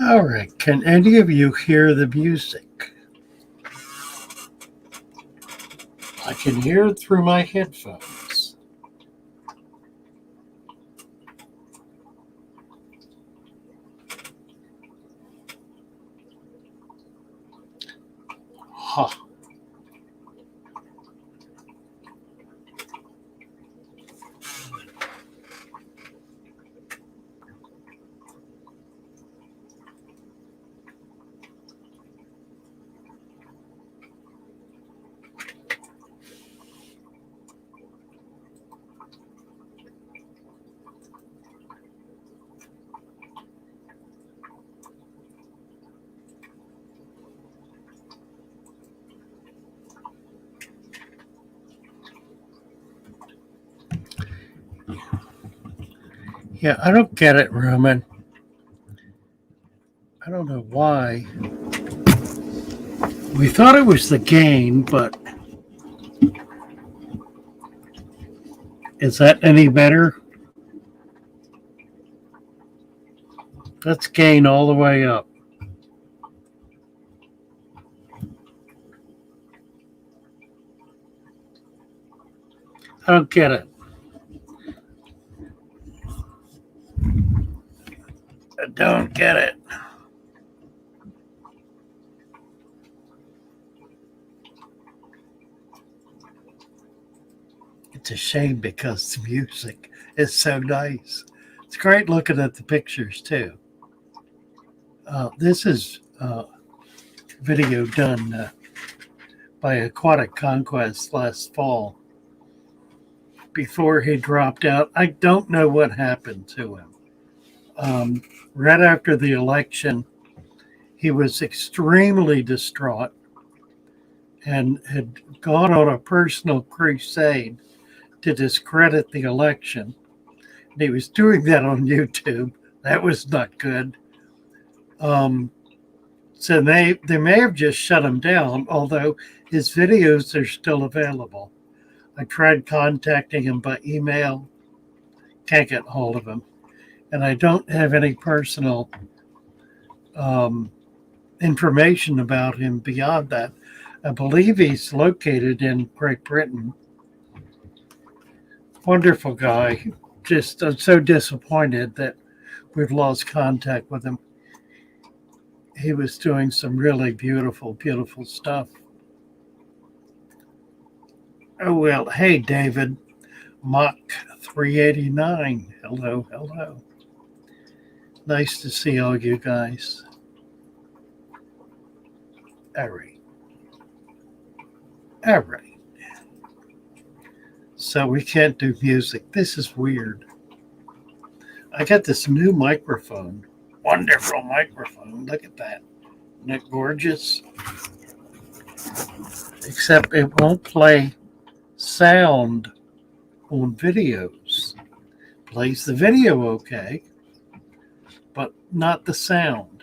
All right, can any of you hear the music? I can hear it through my headphones. Huh. Yeah, I don't get it, Roman. I don't know why. We thought it was the gain, but is that any better? Let's gain all the way up. I don't get it. I don't get it. It's a shame because the music is so nice. It's great looking at the pictures too. This is video done by Aquatic Conquest last fall before he dropped out. I don't know what happened to him. Right after the election, he was extremely distraught and had gone on a personal crusade to discredit the election. And he was doing that on YouTube. That was not good. So they may have just shut him down, although his videos are still available. I tried contacting him by email, can't get hold of him. And I don't have any personal information about him beyond that. I believe he's located in Great Britain. Wonderful guy. Just I'm so disappointed that we've lost contact with him. He was doing some really beautiful, beautiful stuff. Oh, well, hey, David. Mach 389. Hello, hello. Nice to see all you guys. All right. All right. So we can't do music. This is weird. I got this new microphone. Wonderful microphone. Look at that. Isn't it gorgeous? Except it won't play sound on videos. Plays the video okay, but not the sound.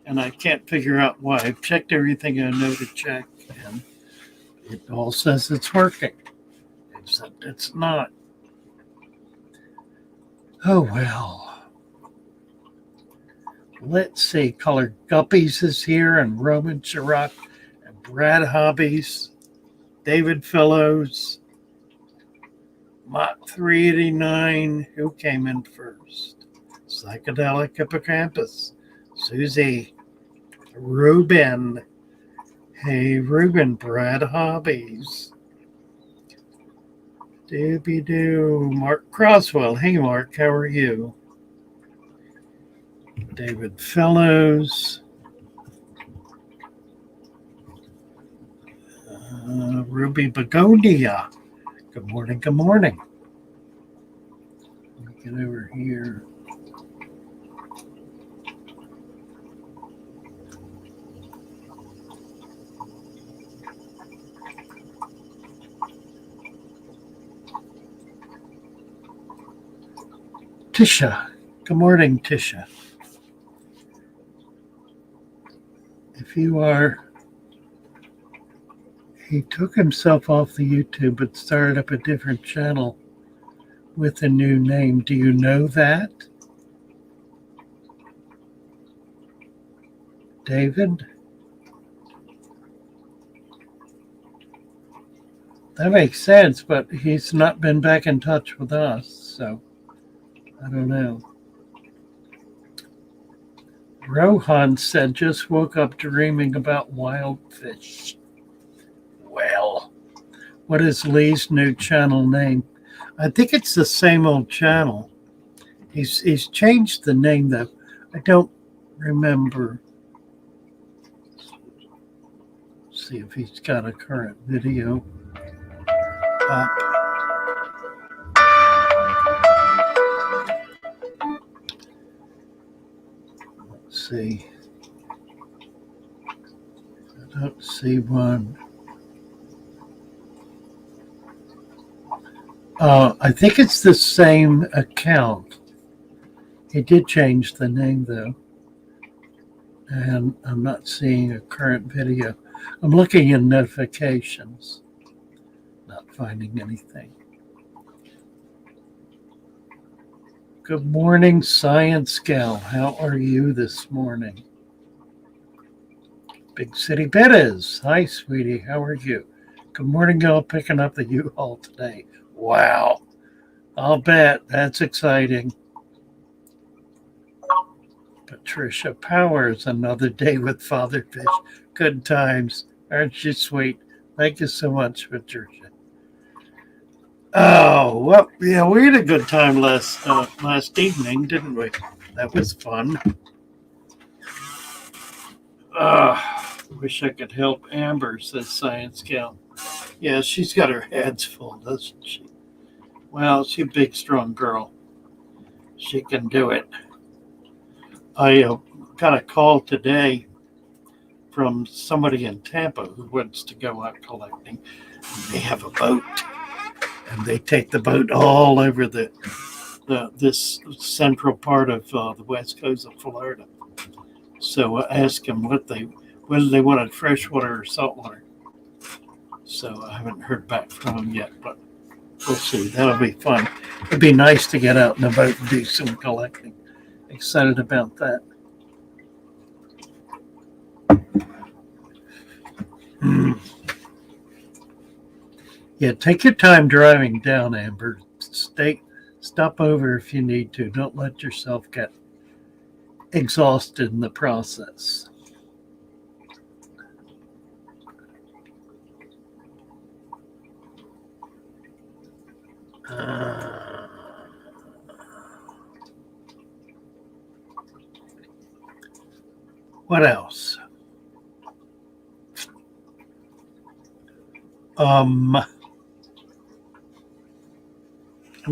And I can't figure out why. I've checked everything I know to check, and it all says it's working, except it's not. Oh, well. Let's see. Colored Guppies is here, and Roman Chirac, and Brad Hobbies, David Fellows, Mach 389. Who came in first? Psychedelic Hippocampus, Susie, Ruben. Hey, Ruben, Brad Hobbies. Doobie-doo. Mark Croswell. Hey, Mark, how are you? David Fellows. Ruby Begonia. Good morning, good morning. Let me get over here. Tisha. Good morning, Tisha. If you are, he took himself off the YouTube but started up a different channel with a new name. Do you know that? David. That makes sense, but he's not been back in touch with us, so I don't know. Rohan said, just woke up dreaming about wild fish. Well, what is Lee's new channel name? I think it's the same old channel. He's changed the name though. I don't remember. Let's see if he's got a current video up. Let's see. I don't see one. I think it's the same account. He did change the name though. And I'm not seeing a current video. I'm looking in notifications. Not finding anything. Good morning, Science Gal. How are you this morning? Big City Bettis. Hi, sweetie. How are you? Good morning, y'all. Picking up the U-Haul today. Wow. I'll bet. That's exciting. Patricia Powers. Another day with Father Fish. Good times. Aren't you sweet? Thank you so much, Patricia. Oh, well, yeah, we had a good time last evening, didn't we? That was fun. Wish I could help Amber, says Science Gal. Yeah, she's got her hands full, doesn't she? Well, she's a big, strong girl. She can do it. I got a call today from somebody in Tampa who wants to go out collecting. They have a boat, and they take the boat all over this central part of the west coast of Florida. So I asked them whether they wanted freshwater or saltwater. So I haven't heard back from them yet, but we'll see. That'll be fun. It'd be nice to get out in the boat and do some collecting. Excited about that. Yeah, take your time driving down, Amber. Stop over if you need to. Don't let yourself get exhausted in the process. What else? I'm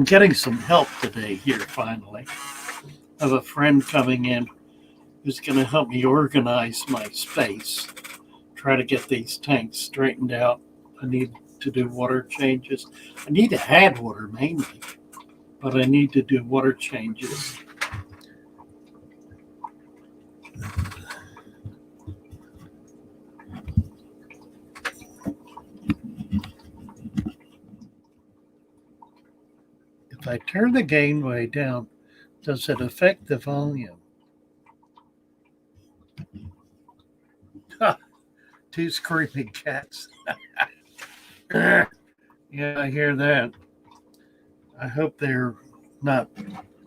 getting some help today here finally. I have a friend coming in who's going to help me organize my space, try to get these tanks straightened out. I need to do water changes. I need to add water mainly, but I need to do water changes. If I turn the gain way down, does it affect the volume? Two screaming cats. Yeah, I hear that. I hope they're not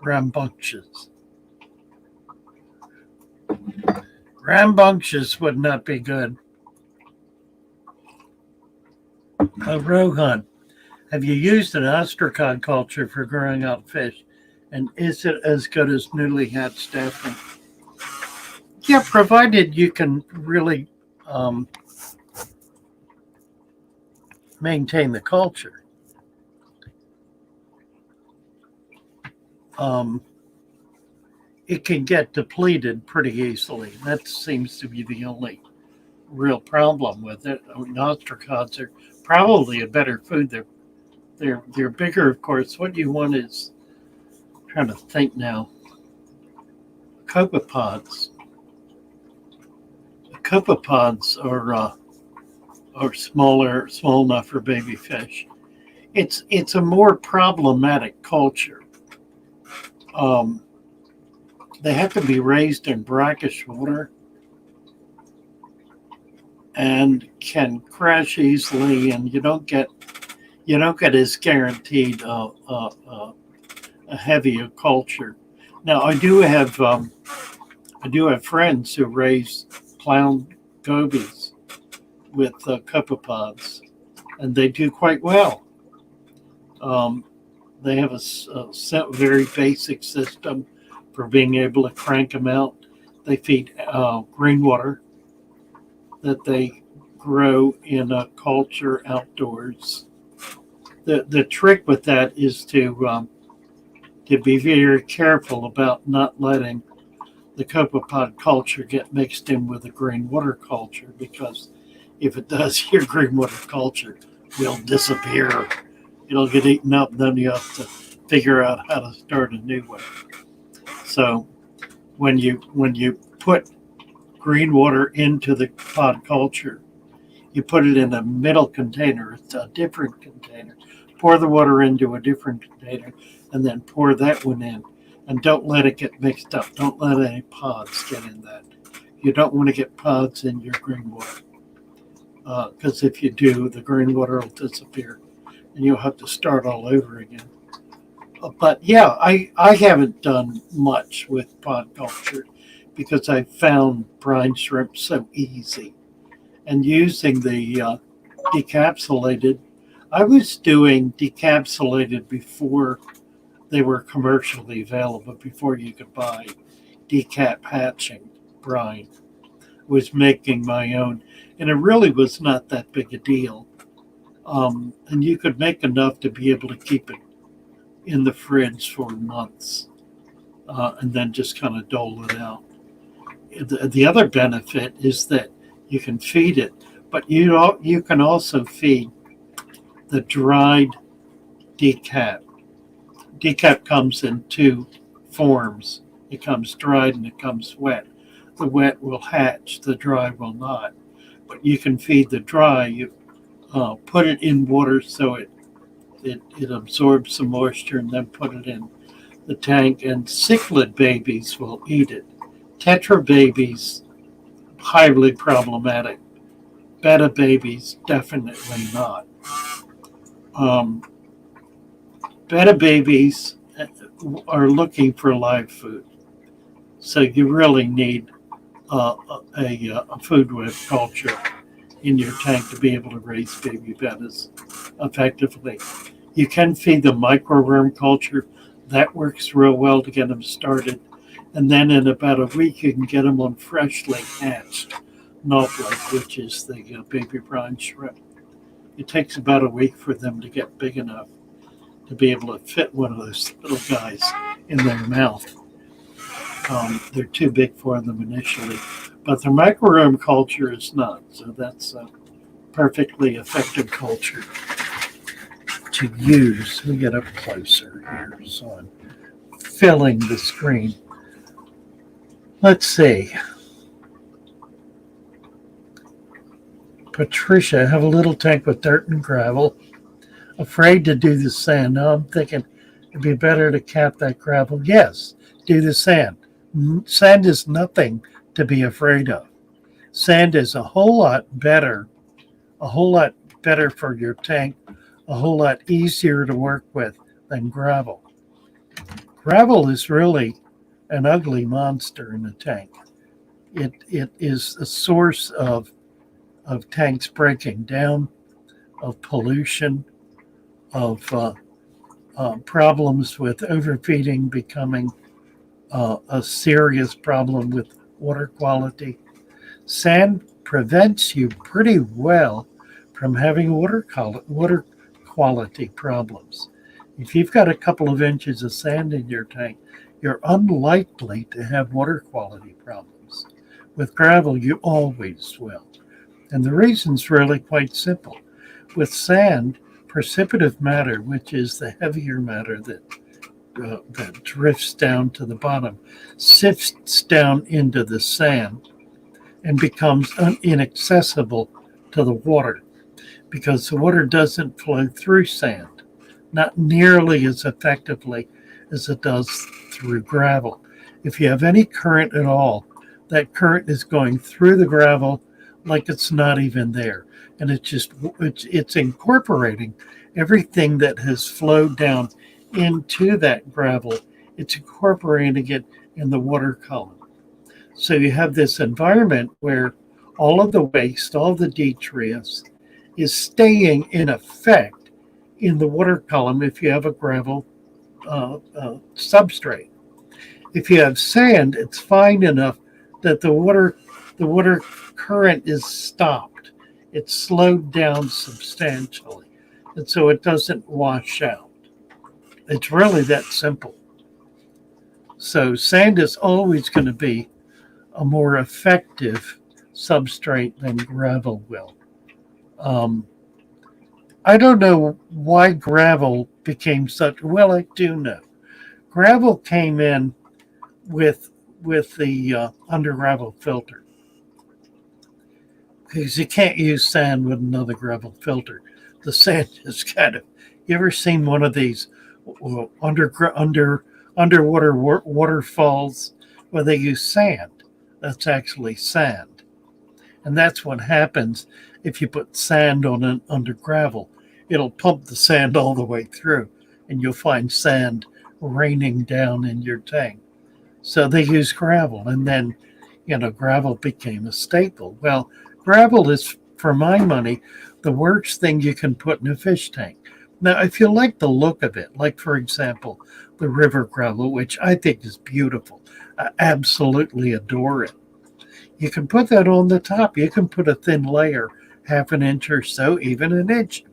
rambunctious. Rambunctious would not be good. Rohan, have you used an ostracod culture for growing out fish? And is it as good as newly hatched daphne? Yeah, provided you can really maintain the culture. It can get depleted pretty easily. That seems to be the only real problem with it. I mean, ostracods are probably a better food. They're bigger, of course. What you want is, I'm trying to think now, copepods. Copepods are small enough for baby fish. It's a more problematic culture. They have to be raised in brackish water, and can crash easily, and you don't get as guaranteed a heavier culture. Now I do have friends who raise clown gobies with copepods, and they do quite well. Um, they have a very basic system for being able to crank them out. They feed green water that they grow in a culture outdoors. The trick with that is to be very careful about not letting the copepod culture get mixed in with the green water culture, because if it does, your green water culture will disappear. It'll get eaten up, and then you have to figure out how to start a new one. So when you put green water into the pod culture, you put it in a middle container. It's a different container. Pour the water into a different container, and then pour that one in. And don't let it get mixed up. Don't let any pods get in that. You don't want to get pods in your green water, because if you do, the green water will disappear, and you'll have to start all over again. But yeah, I haven't done much with pod culture because I found brine shrimp so easy. And using the decapsulated, I was doing decapsulated before they were commercially available, before you could buy decap hatching brine. Was making my own, and it really was not that big a deal. And you could make enough to be able to keep it in the fridge for months, and then just kind of dole it out. The other benefit is that you can feed it, but you can also feed the dried decap. Decap comes in two forms. It comes dried and it comes wet. The wet will hatch, the dry will not. But you can feed the dry. You put it in water so it absorbs some moisture, and then put it in the tank. And cichlid babies will eat it. Tetra babies, highly problematic. Betta babies, definitely not. Um, Betta babies are looking for live food, so you really need a food web culture in your tank to be able to raise baby bettas effectively. You can feed the microworm culture. That works real well to get them started. And then in about a week, you can get them on freshly hatched knoblet, which is the baby brine shrimp. It takes about a week for them to get big enough to be able to fit one of those little guys in their mouth. They're too big for them initially, but the microworm culture is not. So that's a perfectly effective culture to use. We get up closer here, so I'm filling the screen. Let's see. Patricia, have a little tank with dirt and gravel. Afraid to do the sand. Now I'm thinking it'd be better to cap that gravel. Yes, do the sand. Sand is nothing to be afraid of. Sand is a whole lot better for your tank, a whole lot easier to work with than gravel. Gravel is really an ugly monster in a tank. It is a source of tanks breaking down, of pollution, of problems with overfeeding becoming a serious problem with water quality. Sand prevents you pretty well from having water quality problems. If you've got a couple of inches of sand in your tank, you're unlikely to have water quality problems. With gravel, you always will. And the reason's really quite simple. With sand, precipitative matter, which is the heavier matter that drifts down to the bottom, sifts down into the sand and becomes inaccessible to the water, because the water doesn't flow through sand, not nearly as effectively as it does through gravel. If you have any current at all, that current is going through the gravel like it's not even there. And it's incorporating everything that has flowed down into that gravel. It's incorporating it in the water column. So you have this environment where all of the waste, all the detritus is staying in effect in the water column if you have a gravel substrate. If you have sand, it's fine enough that the water current is stopped. It's slowed down substantially, and so it doesn't wash out. It's really that simple. So sand is always going to be a more effective substrate than gravel will. Um, I don't know why gravel became such. Well, I do know. Gravel came in with the under gravel filter because you can't use sand with another gravel filter. The sand is kind of. You ever seen one of these underwater waterfalls where they use sand? That's actually sand, and that's what happens if you put sand on an under gravel. It'll pump the sand all the way through, and you'll find sand raining down in your tank. So they used gravel, and then, gravel became a staple. Well, gravel is, for my money, the worst thing you can put in a fish tank. Now, if you like the look of it, like, for example, the river gravel, which I think is beautiful, I absolutely adore it. You can put that on the top. You can put a thin layer, half an inch or so, even an inch,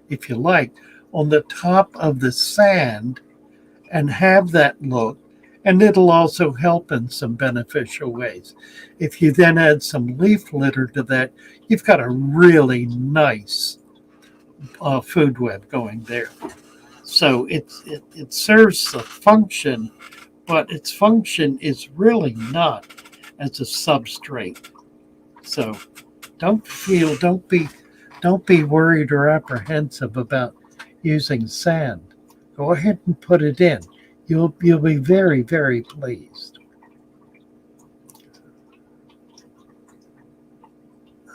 if you like, on the top of the sand and have that look. And it'll also help in some beneficial ways. If you then add some leaf litter to that, you've got a really nice food web going there. So it serves a function, but its function is really not as a substrate. So don't be worried or apprehensive about using sand. Go ahead and put it in. You'll be very, very pleased.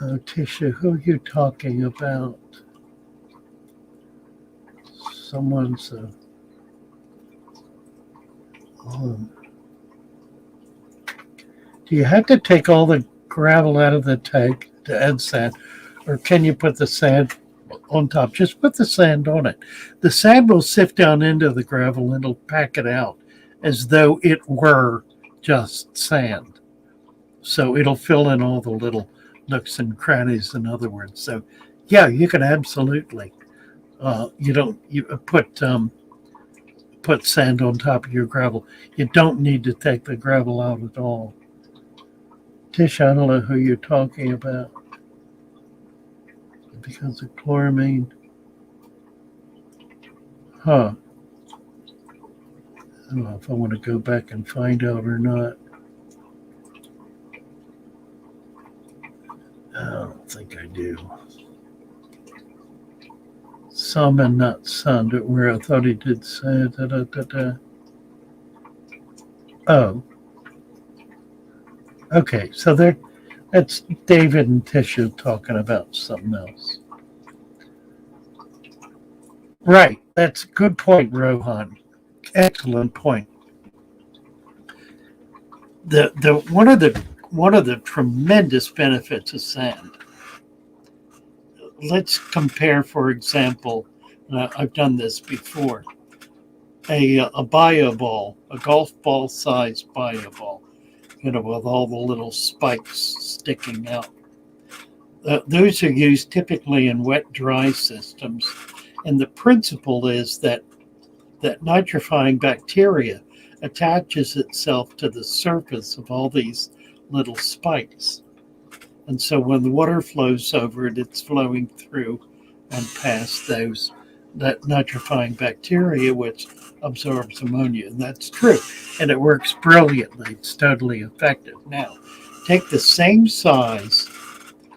Oh, Tisha, who are you talking about? Someone's do you have to take all the gravel out of the tank to add sand, or can you put the sand on top? Just put the sand on it. The sand will sift down into the gravel and it'll pack it out as though it were just sand. So it'll fill in all the little nooks and crannies, in other words. So yeah, you can absolutely. You put sand on top of your gravel. You don't need to take the gravel out at all. Tish, I don't know who you're talking about. Because of chloramine. Huh. I don't know if I want to go back and find out or not. I don't think I do. Some and not sun, where I thought he did say Oh. Okay, so that's David and Tisha talking about something else. Right, that's a good point, Rohan. Excellent point. The one of the tremendous benefits of sand. Let's compare, for example, I've done this before, a bio ball, a golf ball sized bio ball, with all the little spikes sticking out. Those are used typically in wet dry systems. And the principle is that nitrifying bacteria attaches itself to the surface of all these little spikes. And so when the water flows over it, it's flowing through and past that nitrifying bacteria, which absorbs ammonia. And that's true. And it works brilliantly. It's totally effective. Now, take the same size,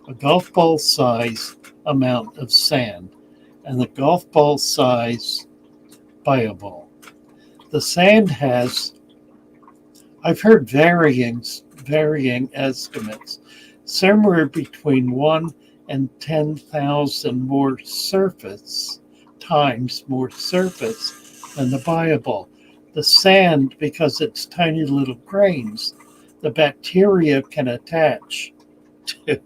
a golf ball size amount of sand, and the golf ball size bioball. The sand has, I've heard varying estimates. somewhere between 1 and 10,000 more surface times more surface than the Bible. The sand, because it's tiny little grains, the bacteria can attach to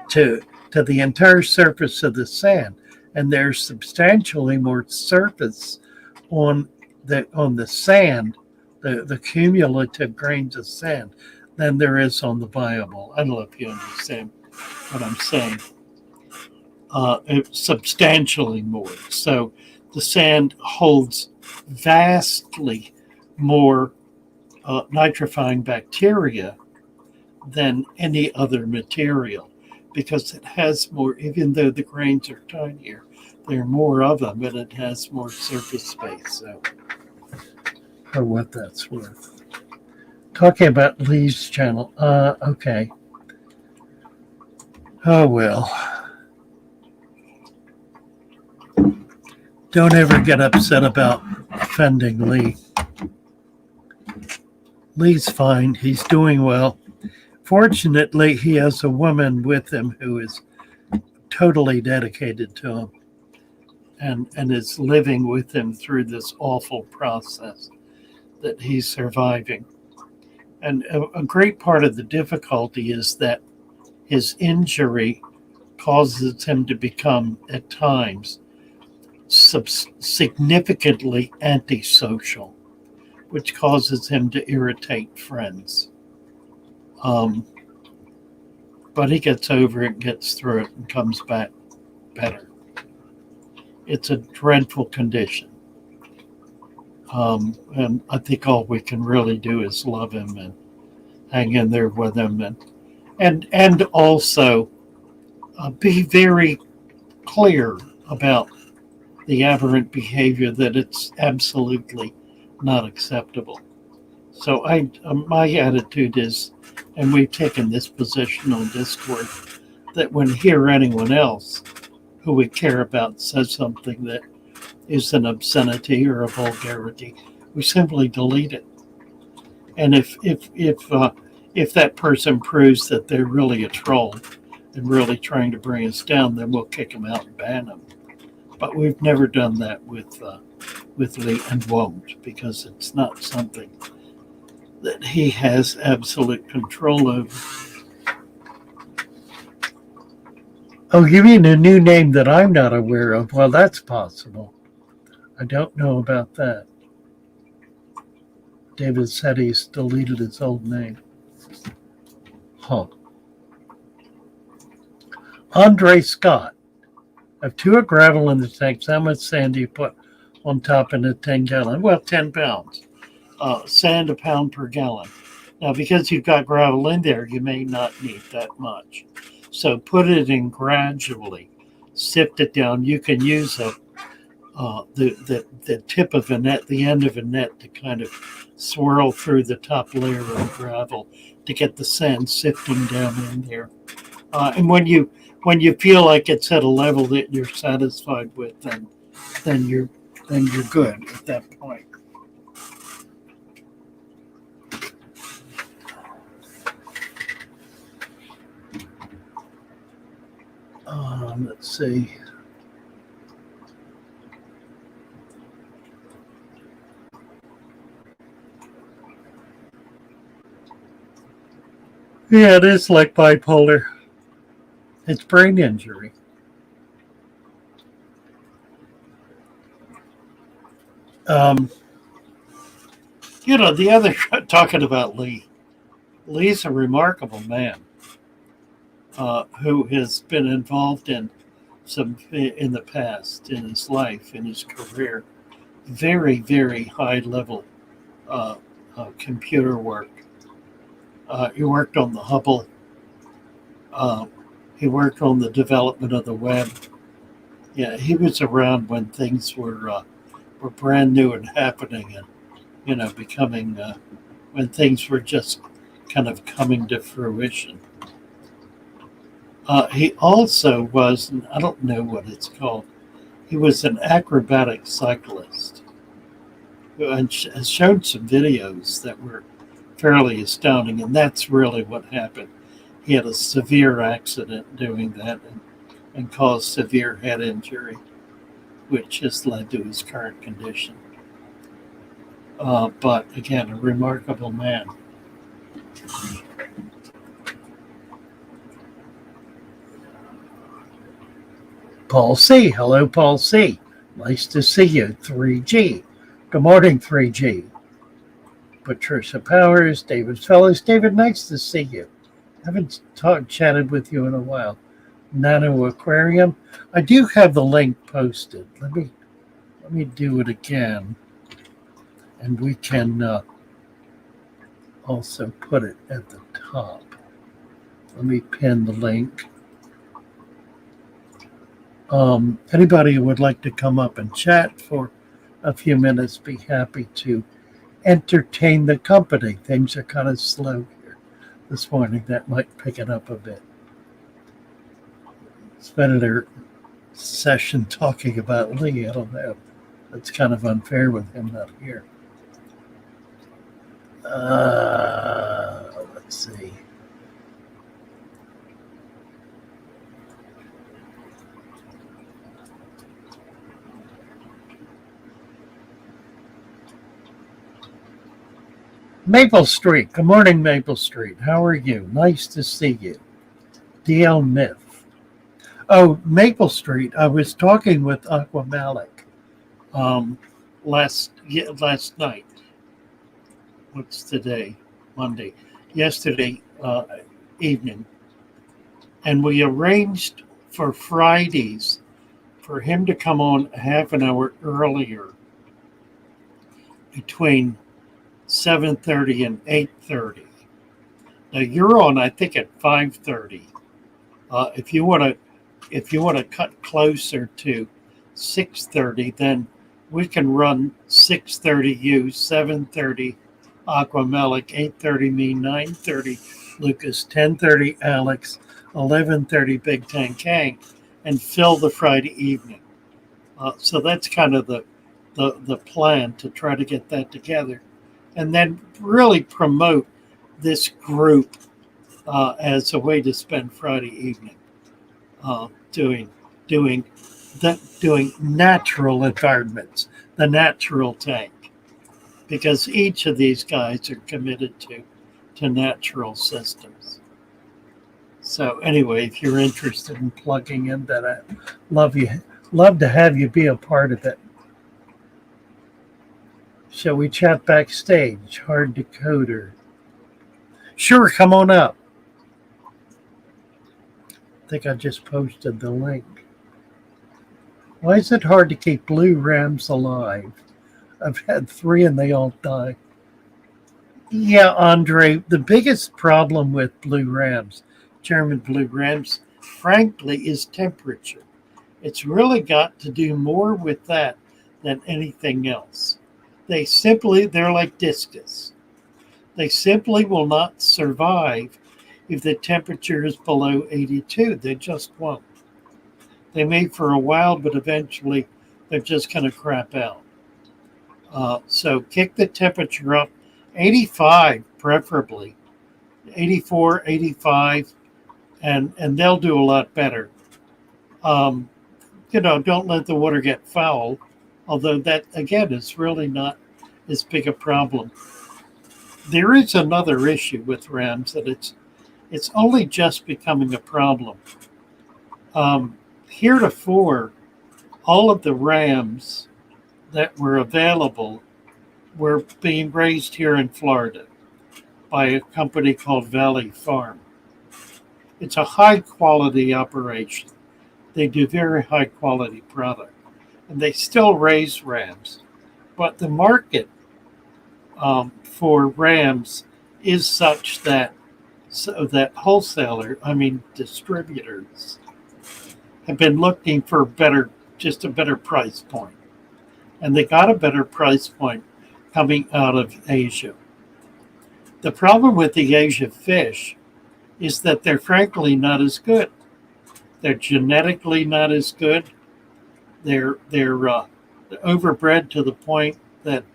to to the entire surface of the sand, and there's substantially more surface on the sand, the cumulative grains of sand, than there is on the Bible. I don't know if you understand what I'm saying. It's substantially more. So the sand holds vastly more nitrifying bacteria than any other material because it has more, even though the grains are tinier, there are more of them, and it has more surface space. So, for what that's worth. Talking about Lee's channel. Okay. Oh, well. Don't ever get upset about offending Lee. Lee's fine. He's doing well. Fortunately, he has a woman with him who is totally dedicated to him and is living with him through this awful process that he's surviving. And a great part of the difficulty is that his injury causes him to become, at times, significantly antisocial, which causes him to irritate friends. But he gets over it, gets through it, and comes back better. It's a dreadful condition. And I think all we can really do is love him and hang in there with him, and also be very clear about the aberrant behavior, that it's absolutely not acceptable. So my attitude is, and we've taken this position on Discord, that when hear anyone else who we care about says something that is an obscenity or a vulgarity, we simply delete it. And if that person proves that they're really a troll and really trying to bring us down, then we'll kick them out and ban them. But we've never done that with Lee, and won't, because it's not something that he has absolute control over. Oh, you mean a new name that I'm not aware of? Well, that's possible. I don't know about that. David said he's deleted his old name. Huh. Andre Scott. I have 2 gravel in the tanks. How much sand do you put on top in a 10-gallon? Well, 10 pounds. Sand a pound per gallon. Now, because you've got gravel in there, you may not need that much. So put it in gradually. Sift it down. You can use the tip of a net, the end of a net, to kind of swirl through the top layer of gravel to get the sand sifting down in there. And when you feel like it's at a level that you're satisfied with, then you're good at that point. Let's see. Yeah, it is like bipolar. It's brain injury. The other, talking about Lee. Lee's a remarkable man who has been involved in the past, in his life, in his career, very, very high level computer work. He worked on the Hubble. He worked on the development of the web. Yeah, he was around when things were brand new and happening, and becoming when things were just kind of coming to fruition. He also was, and I don't know what it's called, he was an acrobatic cyclist and has shown some videos that were fairly astounding, and that's really what happened. he had a severe accident doing that and caused severe head injury, which has led to his current condition. But again, a remarkable man. Paul C. Hello, Paul C. Nice to see you, 3G. Good morning, 3G. Patricia Powers, David Fellows. David, nice to see you. Haven't chatted with you in a while. Nano Aquarium. I do have the link posted. Let me do it again, and we can also put it at the top. Let me pin the link. Anybody who would like to come up and chat for a few minutes, be happy to entertain the company. Things are kind of slow here this morning. That might pick it up a bit. Spent their session talking about Lee. I don't know. That's kind of unfair with him not here. Let's see. Maple Street. Good morning, Maple Street. How are you? Nice to see you. DL Myth. Oh, Maple Street. I was talking with Aqua Malik last night. What's today? Monday. Yesterday evening. And we arranged for Fridays for him to come on half an hour earlier between 7:30 and 8:30. Now you're on, I think, at 5:30. If you want to cut closer to 6:30, then we can run 6:30 you, 7:30 Aqua Malik, 8:30 me, 9:30 Lucas, 10:30 Alex, 11:30 Big Tank Kang, and fill the Friday evening. So that's kind of the plan, to try to get that together, and then really promote this group as a way to spend Friday evening, doing natural environments, the natural tank, because each of these guys are committed to natural systems. So anyway, if you're interested in plugging in that, I'd love to have you be a part of it. Shall we chat backstage? Hard Decoder. Sure, come on up. I think I just posted the link. Why is it hard to keep blue rams alive? I've had 3 and they all die. Yeah, Andre, the biggest problem with blue rams, German blue rams, frankly, is temperature. It's really got to do more with that than anything else. They're like discus. They simply will not survive if the temperature is below 82. They just won't. They may for a while, but eventually they're just going to crap out. So kick the temperature up, 85 preferably, 84, 85, and they'll do a lot better. Don't let the water get foul, although that, again, is really not as big a problem. There is another issue with rams, that it's only just becoming a problem. Heretofore, all of the rams that were available were being raised here in Florida by a company called Valley Farm. It's a high quality operation. They do very high quality product, and they still raise rams. But the market for rams is such that distributors have been looking for a better price point. And they got a better price point coming out of Asia. The problem with the Asia fish is that they're frankly not as good. They're genetically not as good. They're overbred to the point that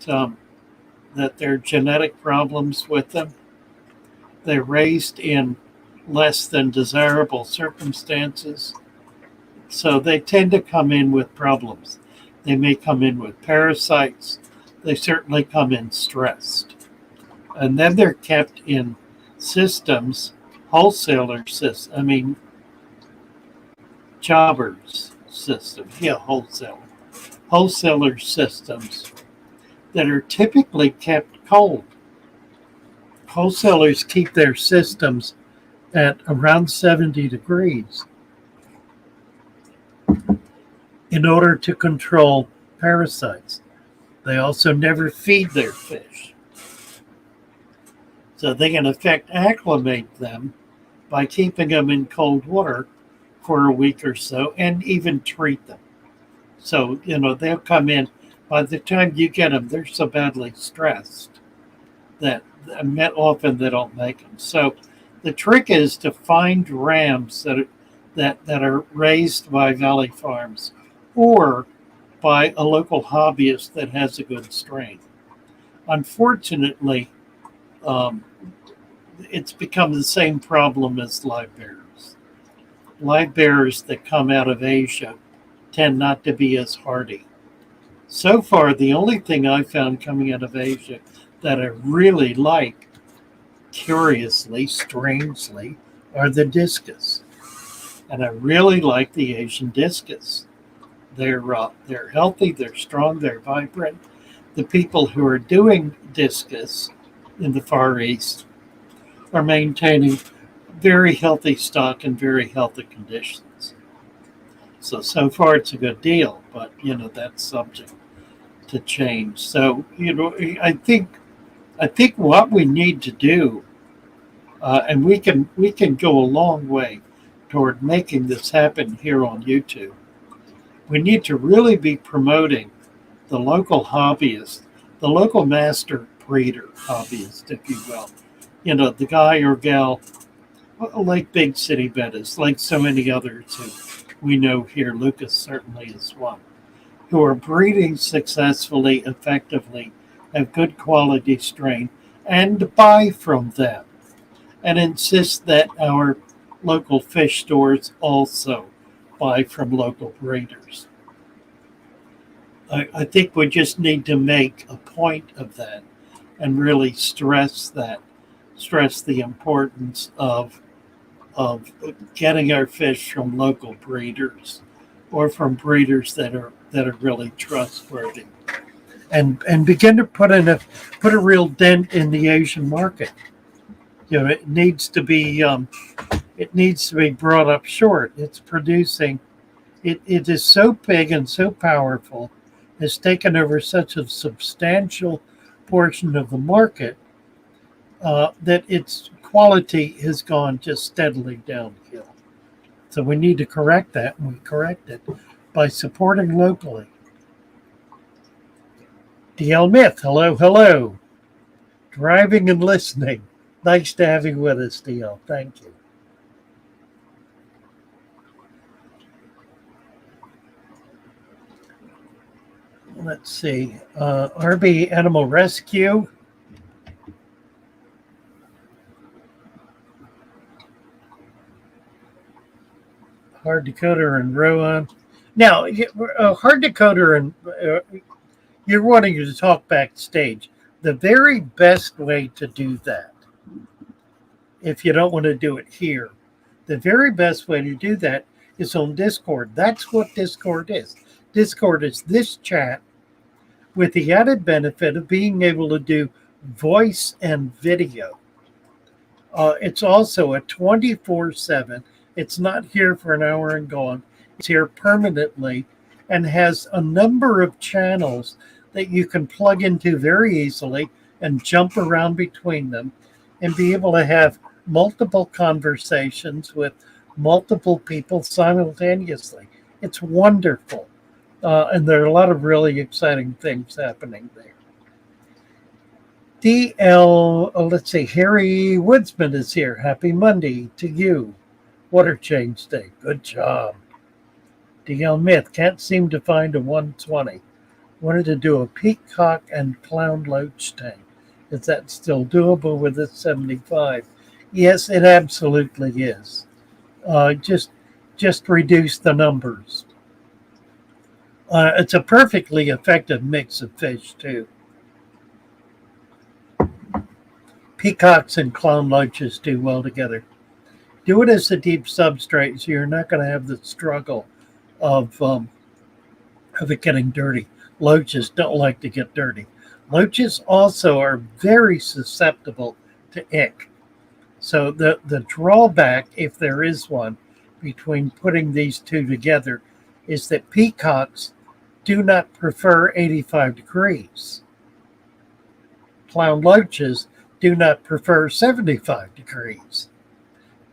there are genetic problems with them. They're raised in less than desirable circumstances. So they tend to come in with problems. They may come in with parasites. They certainly come in stressed. And then they're kept in systems, jobbers systems, wholesaler systems that are typically kept cold. Wholesalers keep their systems at around 70 degrees in order to control parasites. They also never feed their fish. So they can acclimate them by keeping them in cold water for a week or so and even treat them. So, they'll come in. By the time you get them, they're so badly stressed that often they don't make them. So the trick is to find rams that are raised by valley farms or by a local hobbyist that has a good strain. Unfortunately, it's become the same problem as live bearers. Live bearers that come out of Asia tend not to be as hardy. So far, the only thing I found coming out of Asia that I really like, curiously, strangely, are the discus. And I really like the Asian discus. They're healthy, they're strong, they're vibrant. The people who are doing discus in the Far East are maintaining very healthy stock in very healthy conditions. So far it's a good deal, but that's subject to change. So I think what we need to do, and we can go a long way toward making this happen here on YouTube. We need to really be promoting the local hobbyist, the local master breeder hobbyist, if you will. The guy or gal, like Big City Bettas, like so many others who we know here, Lucas certainly is one, who are breeding successfully, effectively, have good quality strain, and buy from them, and insist that our local fish stores also buy from local breeders. I think we just need to make a point of that and really stress the importance of getting our fish from local breeders or from breeders that are really trustworthy, and begin to put a real dent in the Asian market. It needs to be brought up short. It's producing. It is so big and so powerful, has taken over such a substantial portion of the market that its quality has gone just steadily downhill. So we need to correct that, and we correct it by supporting locally. DL Myth, hello. Driving and listening. Nice to have you with us, DL. Thank you. Let's see. RB Animal Rescue. Hard decoder and Rowan. Now, hard decoder and you're wanting to talk backstage. The very best way to do that, if you don't want to do it here, the very best way to do that is on Discord. That's what Discord is. Discord is this chat with the added benefit of being able to do voice and video. It's also a 24/7. It's not here for an hour and gone. It's here permanently and has a number of channels that you can plug into very easily and jump around between them and be able to have multiple conversations with multiple people simultaneously. It's wonderful. And there are a lot of really exciting things happening there. Let's see, Harry Woodsman is here. Happy Monday to you. Water change day. Good job. DL Myth, can't seem to find a 120. Wanted to do a peacock and clown loach tank. Is that still doable with a 75? Yes, it absolutely is. Uh, just just reduce the numbers. It's a perfectly effective mix of fish too. Peacocks and clown loaches do well together. Do it as a deep substrate, so you're not going to have the struggle of um, of it getting dirty. Loaches don't like to get dirty. Loaches also are very susceptible to ick. So the drawback, if there is one, between putting these two together is that peacocks do not prefer 85 degrees. Clown loaches do not prefer 75 degrees.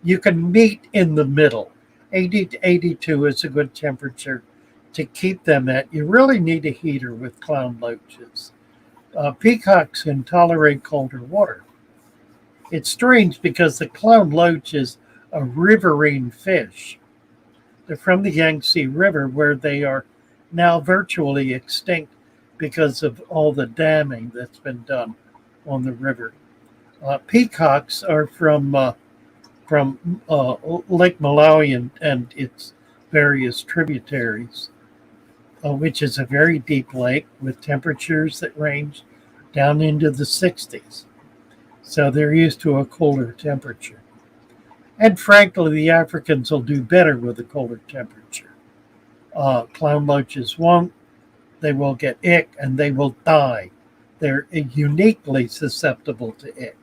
You can meet in the middle. 80 to 82 is a good temperature to keep them at. You really need a heater with clown loaches. Peacocks can tolerate colder water. It's strange because the clown loach is a riverine fish. They're from the Yangtze River, where they are now virtually extinct because of all the damming that's been done on the river. Peacocks are from Lake Malawi and its various tributaries, which is a very deep lake with temperatures that range down into the 60s. So they're used to a colder temperature. And frankly, the Africans will do better with a colder temperature. Clown loaches won't. They will get ick and they will die. They're uniquely susceptible to ick.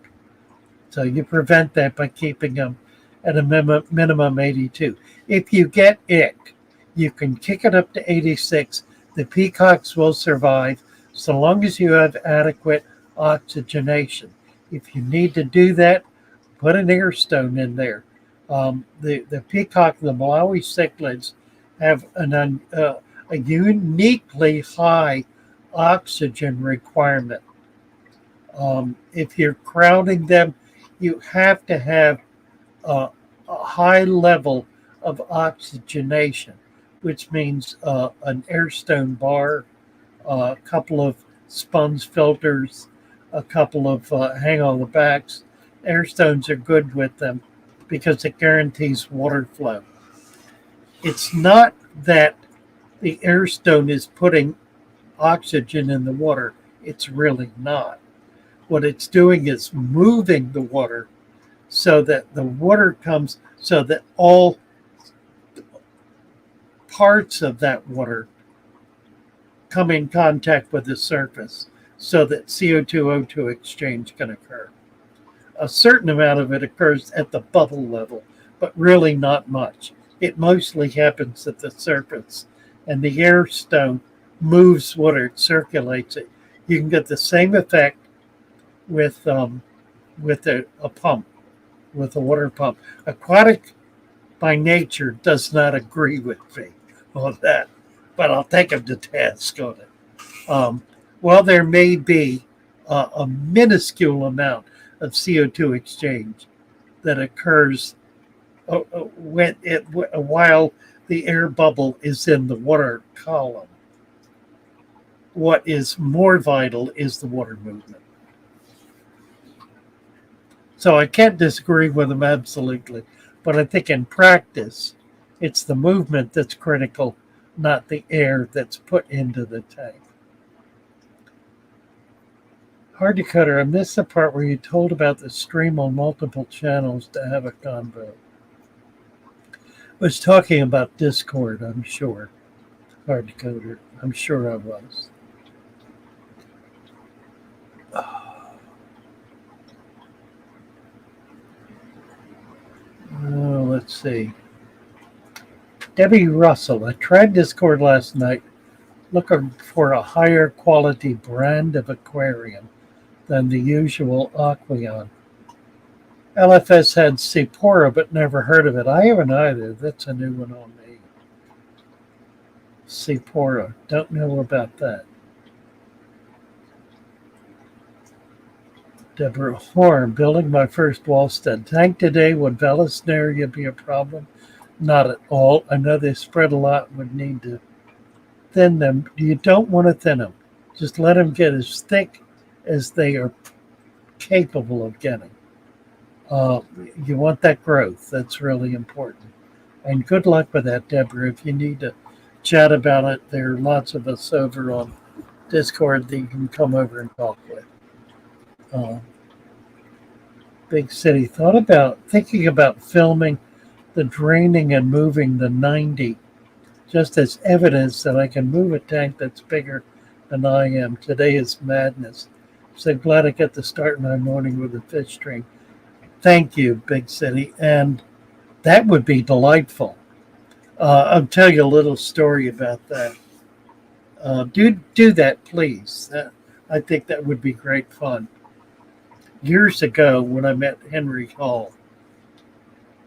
So you prevent that by keeping them at a minimum 82. If you get ick, you can kick it up to 86. The peacocks will survive so long as you have adequate oxygenation. If you need to do that, put an air stone in there. The peacock, the Malawi cichlids, have a uniquely high oxygen requirement. If you're crowding them, you have to have a high level of oxygenation, which means an airstone bar, a couple of sponge filters, a couple of hang on the backs. Airstones are good with them because it guarantees water flow. It's not that the airstone is putting oxygen in the water, it's really not. What it's doing is moving the water so that the water comes, so that all parts of that water come in contact with the surface so that CO2 O2 exchange can occur. A certain amount of it occurs at the bubble level, but really not much. It mostly happens at the surface, and the air stone moves water, it circulates it. You can get the same effect with a pump, with a water pump. Aquatic by nature does not agree with me on that, but I'll take them to task on it. Well, there may be a minuscule amount of CO2 exchange that occurs while the air bubble is in the water column. What is more vital is the water movement. So I can't disagree with them absolutely, but I think in practice, it's the movement that's critical, not the air that's put into the tank. Hard to cutter. I missed the part where you told about the stream on multiple channels to have a convo. I was talking about Discord, I'm sure. Hard to coder. I'm sure I was. Oh, let's see. Debbie Russell. I tried Discord last night looking for a higher quality brand of aquarium than the usual Aqueon. LFS had Sephora, but never heard of it. I haven't either. That's a new one on me. Sephora. Don't know about that. Deborah Horn, building my first wallstead tank today. Would Vallisneria be a problem? Not at all. I know they spread a lot and would need to thin them. You don't want to thin them. Just let them get as thick as they are capable of getting. Uh, you want that growth. That's really important. And good luck with that, Deborah. If you need to chat about it, there are lots of us over on Discord that you can come over and talk with. Uh, Big City thought about thinking about filming the draining and moving the 90 just as evidence that I can move a tank that's bigger than I am. Today is madness. So glad I get to start my morning with a fish string. Thank you, Big City. And that would be delightful. I'll tell you a little story about that. Do that, please. I think that would be great fun. Years ago, when I met Henry Hall,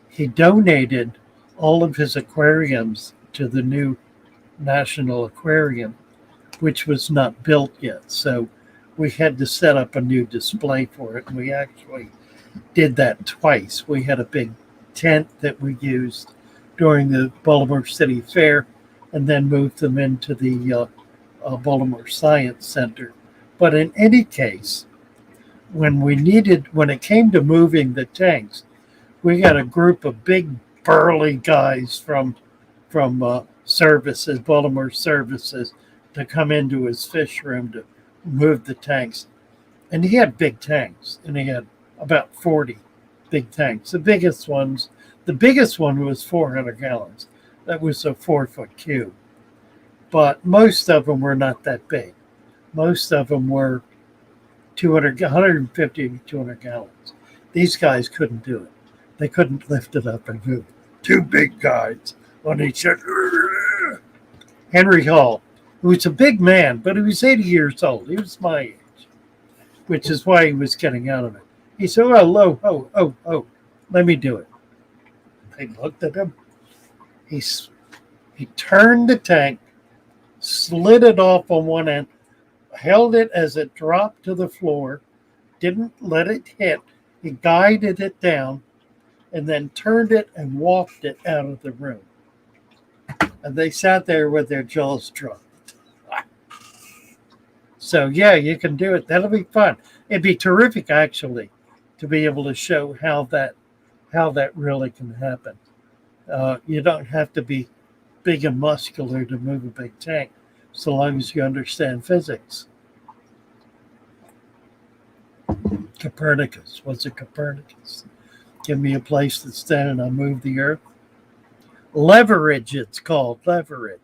he donated all of his aquariums to the new National Aquarium, which was not built yet. So we had to set up a new display for it. And we actually did that twice. We had a big tent that we used during the Baltimore City Fair and then moved them into the Baltimore Science Center. But in any case, when it came to moving the tanks, we had a group of big burly guys from services, Baltimore services, to come into his fish room to move the tanks. And he had big tanks, and he had about 40 big tanks. The biggest one was 400 gallons. That was a 4 foot cube. But most of them were not that big. Most of them were 150 to 200 gallons. These guys couldn't do it. They couldn't lift it up and move. Two big guys on each other. Henry Hall, who was a big man, but he was 80 years old. He was my age, which is why he was getting out of it. He said, oh, let me do it. They looked at him. He turned the tank, slid it off on one end, held it as it dropped to the floor, didn't let it hit. He guided it down and then turned it and walked it out of the room. And they sat there with their jaws dropped. So, yeah, you can do it. That'll be fun. It'd be terrific, actually, to be able to show how that really can happen. You don't have to be big and muscular to move a big tank, so long as you understand physics. Copernicus. What's a Copernicus? Give me a place to stand and I'll move the earth. Leverage, it's called. Leverage.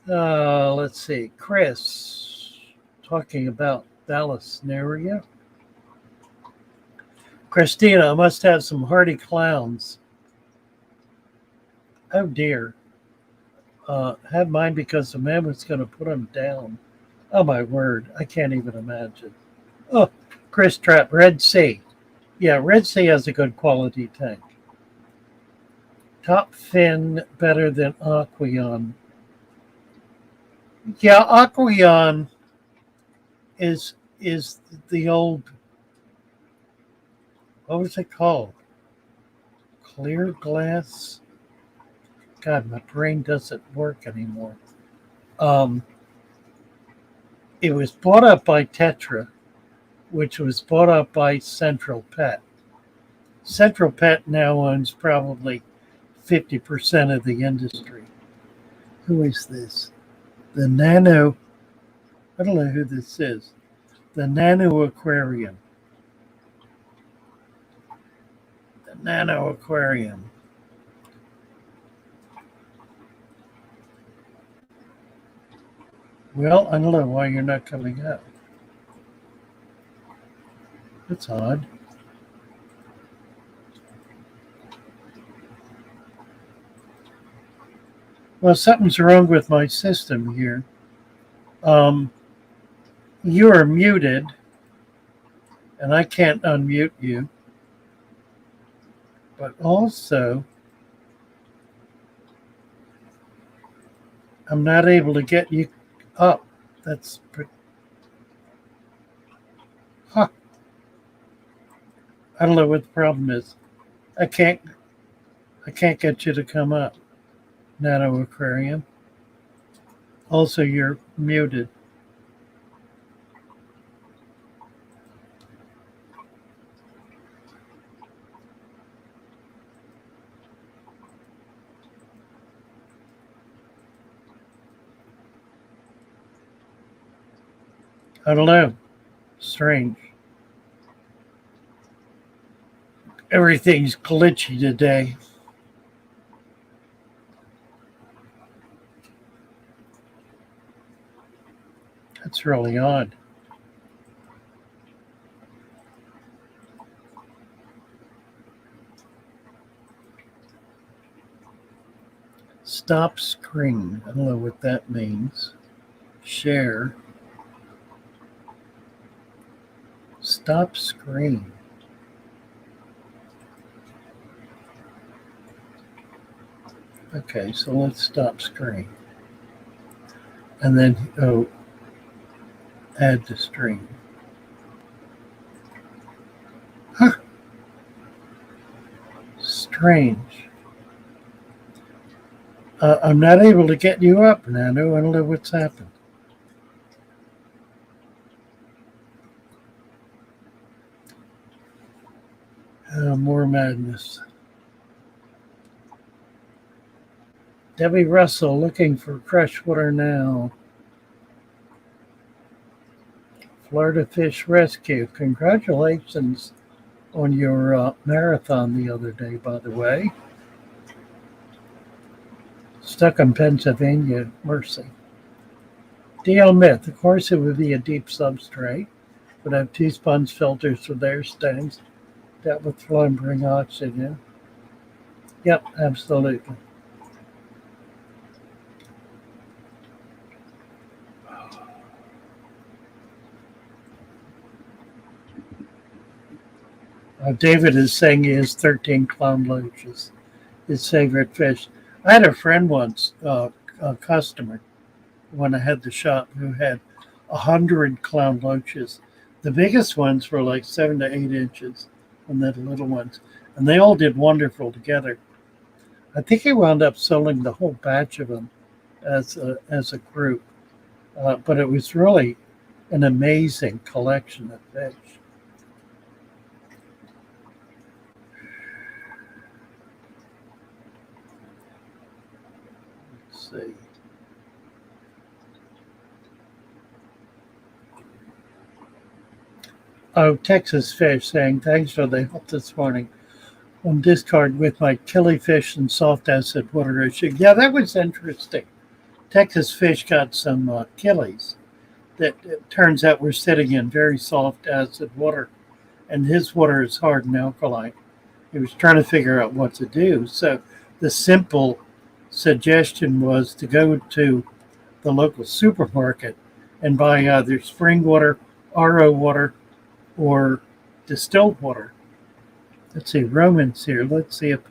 Let's see. Chris, talking about Dallas scenario. Christina, I must have some hardy clowns. Oh, dear. Have mine because the man was going to put them down. Oh, my word. I can't even imagine. Oh, Chris Trapp, Red Sea. Yeah, Red Sea has a good quality tank. Top fin better than Aqueon. Yeah, Aqueon is the old, what was it called? Clear glass? God, my brain doesn't work anymore. It was bought up by Tetra, which was bought up by Central Pet. Central Pet now owns probably 50% of the industry. Who is this? The Nano, I don't know who this is. The Nano Aquarium. The Nano Aquarium. Well, I don't know why you're not coming up. That's odd. Well, something's wrong with my system here. You are muted, and I can't unmute you. But also, I'm not able to get you up. That's pretty. Huh. I don't know what the problem is. I can't get you to come up. Nano Aquarium. Also, you're muted. I don't know. Strange. Everything's glitchy today. That's really odd. Stop screen. I don't know what that means. Share. Stop screen. Okay, so let's stop screen. And then, oh, add to stream. Huh. Strange. I'm not able to get you up, Nano. I don't know what's happened. More madness. Debbie Russell looking for freshwater now. Florida Fish Rescue. Congratulations on your marathon the other day, by the way. Stuck in Pennsylvania, mercy. DL Myth, of course it would be a deep substrate. Would have two sponge filters for their stems that would flow and bring oxygen. Yep, absolutely. David is saying he has 13 clown loaches, his favorite fish. I had a friend once, a customer, when I had the shop, who had 100 clown loaches. The biggest ones were like 7 to 8 inches, and then the little ones. And they all did wonderful together. I think he wound up selling the whole batch of them as a group. But it was really an amazing collection of fish. Let's see. Oh, Texas Fish saying, thanks for the help this morning on discard with my killifish and soft acid water issue. Yeah, that was interesting. Texas Fish got some killies that it turns out were sitting in very soft acid water, and his water is hard and alkaline. He was trying to figure out what to do. So the simple suggestion was to go to the local supermarket and buy either spring water, RO water, or distilled water. Let's see, Roman's here. Let's see if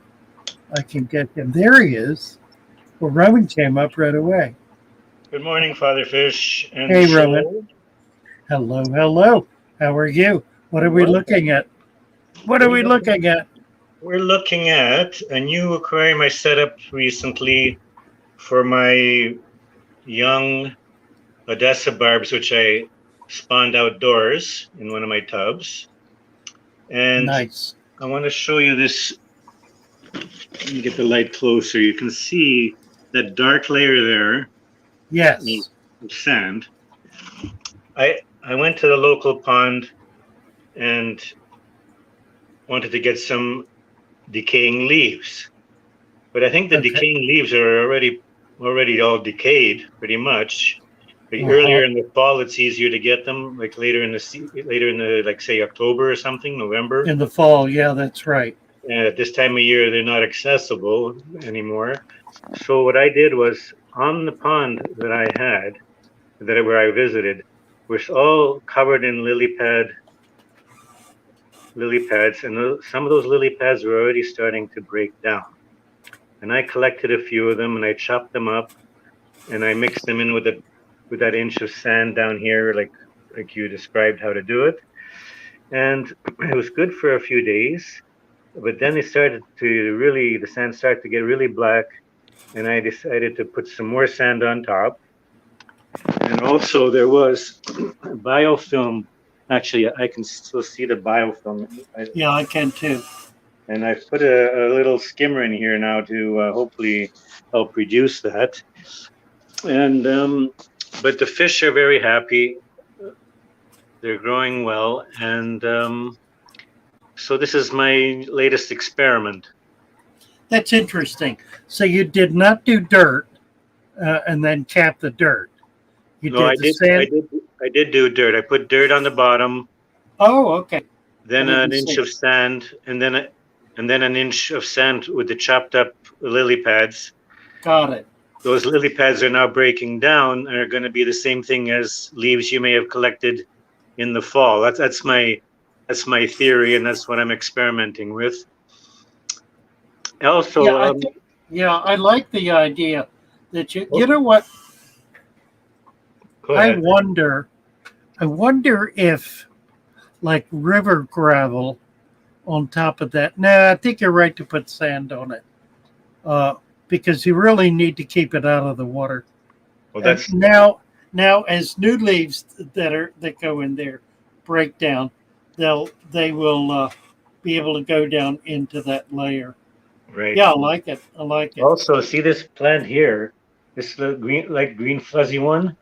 I can get him. There he is. Well, Roman came up right away. Good morning, Father Fish. And hey, Roman. Hello, hello. How are you? What are we looking at? What are we looking at? We're looking at a new aquarium I set up recently for my young Odessa barbs, which I spawned outdoors in one of my tubs. And nice. I want to show you this. Let me get the light closer. You can see that dark layer there. Yes. Of sand. I went to the local pond and wanted to get some decaying leaves, but I think the decaying leaves are already all decayed pretty much. Like earlier in the fall, it's easier to get them, like later in the like say October or something, November. In the fall, yeah, that's right. And at this time of year, they're not accessible anymore. So what I did was on the pond that I had, where I visited, was all covered in lily pads, and some of those lily pads were already starting to break down. And I collected a few of them and I chopped them up and I mixed them in with that inch of sand down here, like you described how to do it. And it was good for a few days, but then the sand started to get really black, and I decided to put some more sand on top. And also there was biofilm. Actually, I can still see the biofilm. Yeah, I can too. And I've put a little skimmer in here now to hopefully help reduce that. And but the fish are very happy. They're growing well, and so this is my latest experiment. That's interesting. So you did not do dirt and then cap the dirt. You No, did the sand. I did do dirt. I put dirt on the bottom, Oh, okay. I then an didn't see inch it. of sand, and then an inch of sand with the chopped up lily pads. Got it. Those lily pads are now breaking down and are going to be the same thing as leaves you may have collected in the fall. That's my theory, and that's what I'm experimenting with. Yeah, Also, I think. Yeah, I like the idea that you. You oh, know what? go I ahead. wonder. I wonder if like river gravel on top of that. No, I think you're right to put sand on it uh, because you really need to keep it out of the water. Well, And that's now, as new leaves that go in there break down, they will be able to go down into that layer. right. Yeah, I like it. I like it. Also, see this plant here, this little green, like green fuzzy one.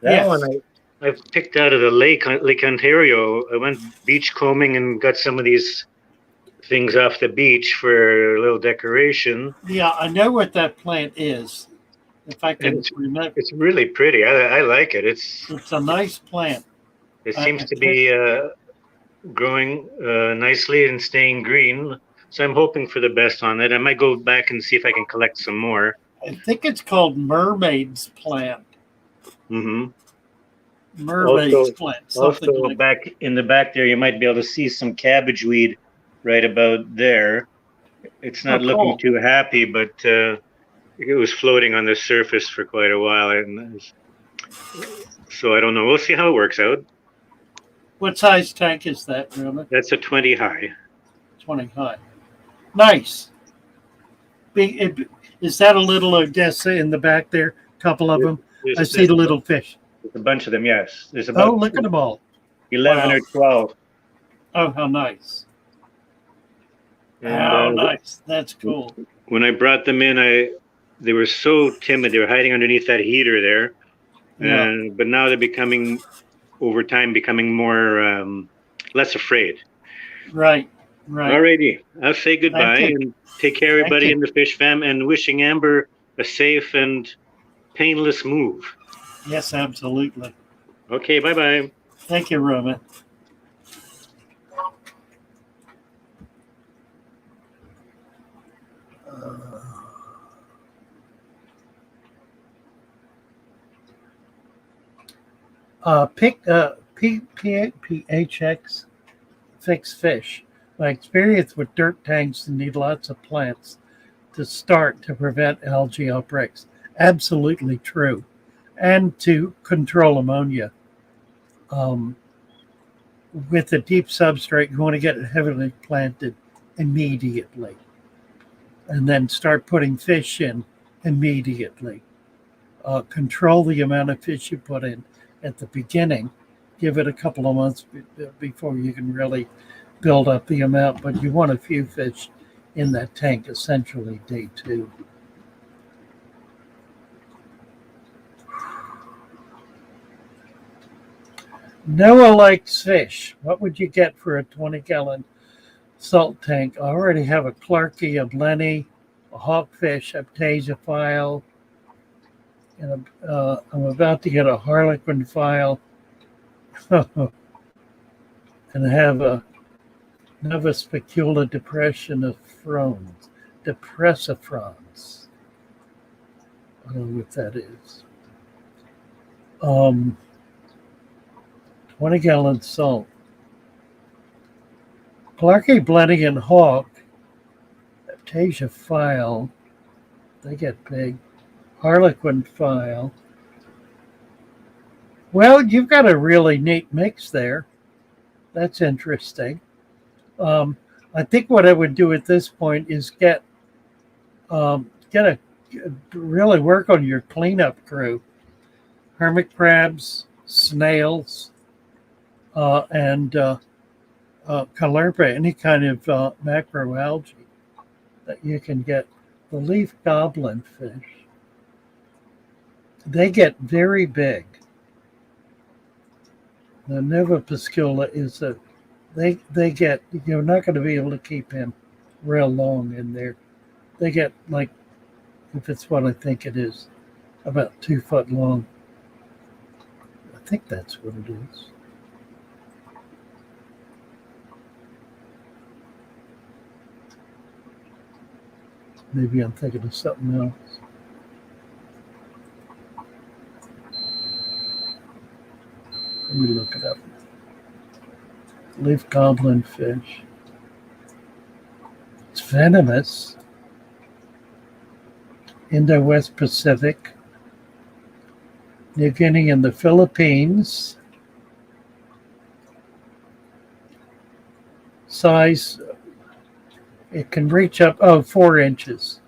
That one Yes. I picked out of the Lake Ontario. I went beach combing and got some of these things off the beach for a little decoration, Yeah, I know what that plant is. If I and can remember, it's really pretty. I like it. it's a nice plant. It seems I to can't. be growing nicely and staying green. So I'm hoping for the best on it. I might go back and see if I can collect some more. I think it's called mermaid's plant. Hmm. Mermaid's Also, plant, something also like. back in the back there, you might be able to see some cabbage weed right about there. It's Oh, not looking cool. too happy, but it was floating on the surface for quite a while, and so I don't know. We'll see how it works out. What size tank is that, Roman? That's a 20 high. 20 high. Nice. Is that a little Odessa in the back there? A couple of There's, them. I see the little fish. there's a bunch of them. Yes, there's Oh, about look at them all. 11 Wow. or 12, Oh, how nice. and How nice. That's cool. when I brought them in, I they were so timid. They were hiding underneath that heater there, Yeah. and but now they're becoming over time becoming more less afraid. Right. Right. Alrighty, I'll say Thank goodbye you. and take care, Thank everybody you. in the fish fam, and wishing Amber a safe and painless move. Yes, absolutely. Okay, bye bye. Thank you, Roman. Pick PHX fix fish. My experience with dirt tanks need lots of plants to start to prevent algae outbreaks. Absolutely true. And to control ammonia. Um, with a deep substrate, you want to get it heavily planted immediately and then start putting fish in immediately. Control the amount of fish you put in at the beginning. Give it a couple of months before you can really build up the amount, but you want a few fish in that tank essentially day two. Noah likes fish. What would you get for a 20-gallon salt tank? I already have a Clarkie, a Blenny, a hawkfish, a ptasiophile, and I'm about to get a harlequin file and have a Nova spicula depression of frones, depressifrons. I don't know what that is. 20-gallon salt. Clarkie, Blenny, and Hawk, Aptasia file, they get big. Harlequin file. Well, you've got a really neat mix there. That's interesting. I think what I would do at this point is get a really work on your cleanup crew. Hermit crabs, snails, and Caulerpa, any kind of macroalgae that you can get. The leaf goblin fish, they get very big. The Nova Pascula is they get, you're not going to be able to keep him real long in there. They get like, if it's what I think it is, about 2 foot long. I think that's what it is. Maybe I'm thinking of something else. Let me look it up. Leaf goblin fish. It's venomous. Indo-West Pacific. New Guinea and the Philippines. Size, it can reach up, 4 inches.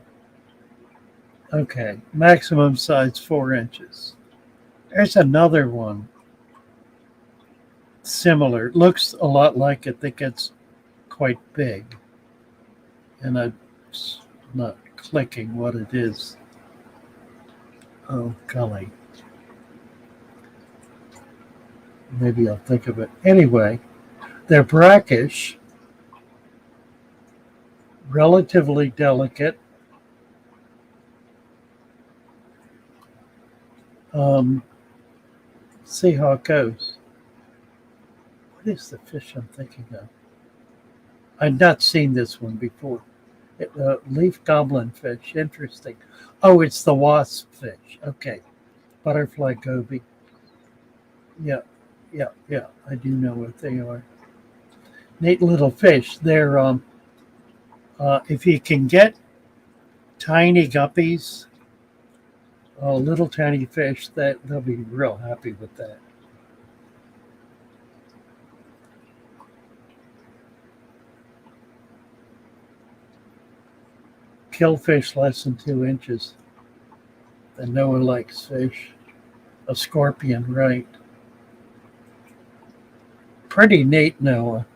Okay, maximum size 4 inches. There's another one. Similar, looks a lot like it, that gets quite big. And I'm not clicking what it is. Oh, golly. Maybe I'll think of it. Anyway, they're brackish, relatively delicate. See how it goes. What is the fish I'm thinking of? I've not seen this one before. Leaf goblin fish, interesting. Oh, it's the wasp fish. Okay, butterfly goby. Yeah, I do know what they are. Neat little fish. They're if you can get tiny guppies, little tiny fish, that they'll be real happy with that. Kill fish less than 2 inches. The Noah likes fish. A scorpion, right? Pretty neat, Noah.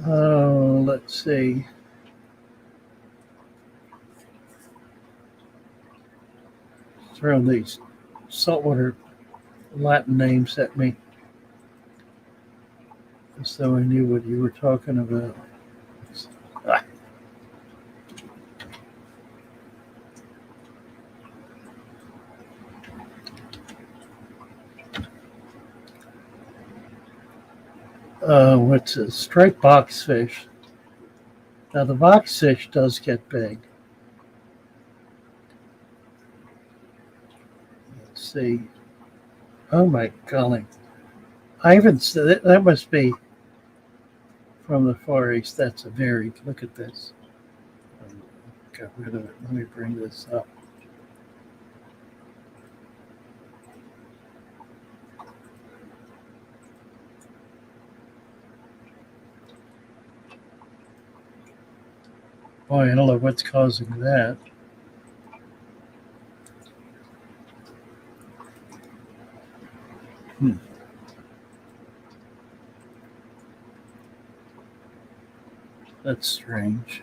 Oh, let's see. Throwing these saltwater Latin names at me, as though I knew what you were talking about. What's a striped boxfish? Now the boxfish does get big. Let's see. Oh my golly! I haven't said that. That must be from the Far East. That's a very, look at this. Got rid of it. Let me bring this up. Boy, I don't know what's causing that. That's strange.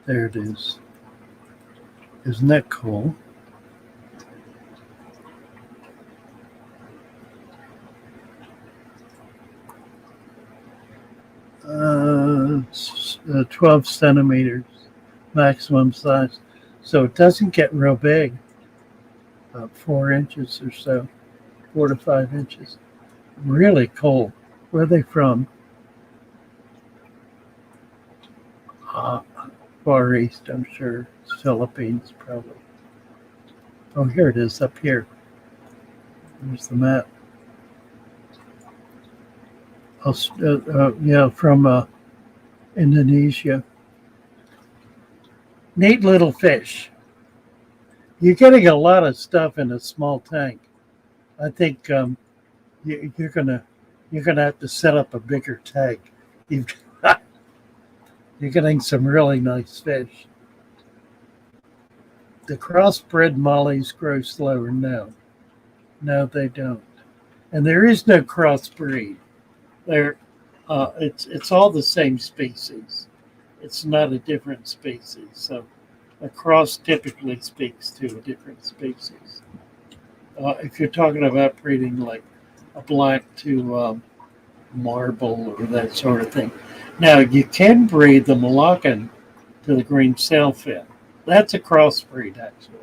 There it is. Isn't that cool? It's 12 centimeters maximum size. So it doesn't get real big. About 4 inches or so, 4 to 5 inches. Really cool. Where are they from? Far East, I'm sure. Philippines, probably. Oh, here it is, up here. There's the map. From Indonesia. Neat little fish. You're getting a lot of stuff in a small tank. I think you're gonna have to set up a bigger tank. You're getting some really nice fish. The crossbred mollies grow slower now. No, they don't. And there is no crossbreed. There, it's all the same species. It's not a different species. So a cross typically speaks to a different species. If you're talking about breeding like a black to marble or that sort of thing. Now you can breed the Moluccan to the green sailfin. That's a crossbreed actually.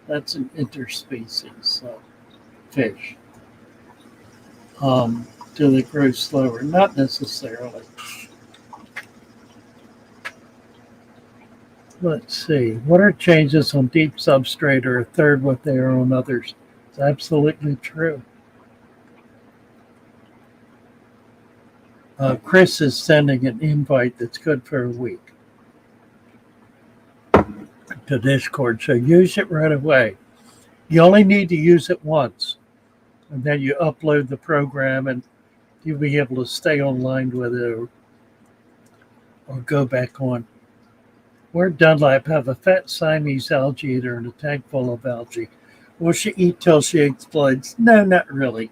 That's an interspecies fish. Do they grow slower? Not necessarily. Let's see. What are changes on deep substrate or a third what they are on others? It's absolutely true. Chris is sending an invite that's good for a week to Discord, so use it right away. You only need to use it once, and then you upload the program, and you'll be able to stay online with it or go back on. Where Dunlap have a fat Siamese algae eater and a tank full of algae. Will she eat till she explodes? No, not really.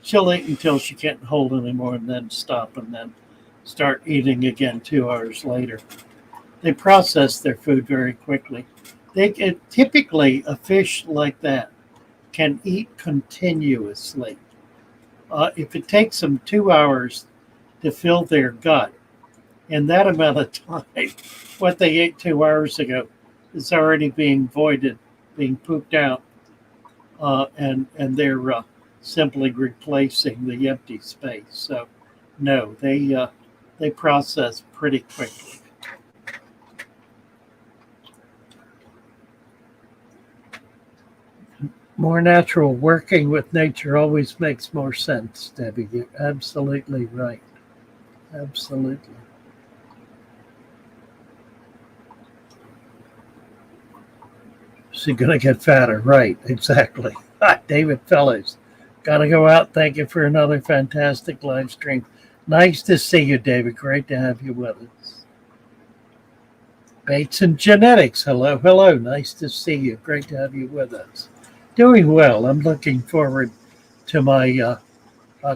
She'll eat until she can't hold anymore and then stop and then start eating again 2 hours later. They process their food very quickly. Typically, a fish like that can eat continuously. If it takes them 2 hours to fill their gut, in that amount of time, what they ate 2 hours ago is already being voided, being pooped out, and they're simply replacing the empty space. So, no, they process pretty quickly. More natural working with nature always makes more sense, Debbie. You're absolutely right. Absolutely. She's going to get fatter. Right, exactly. David Fellows. Got to go out. Thank you for another fantastic live stream. Nice to see you, David. Great to have you with us. Bates and Genetics. Hello, hello. Nice to see you. Great to have you with us. Doing well. I'm looking forward to my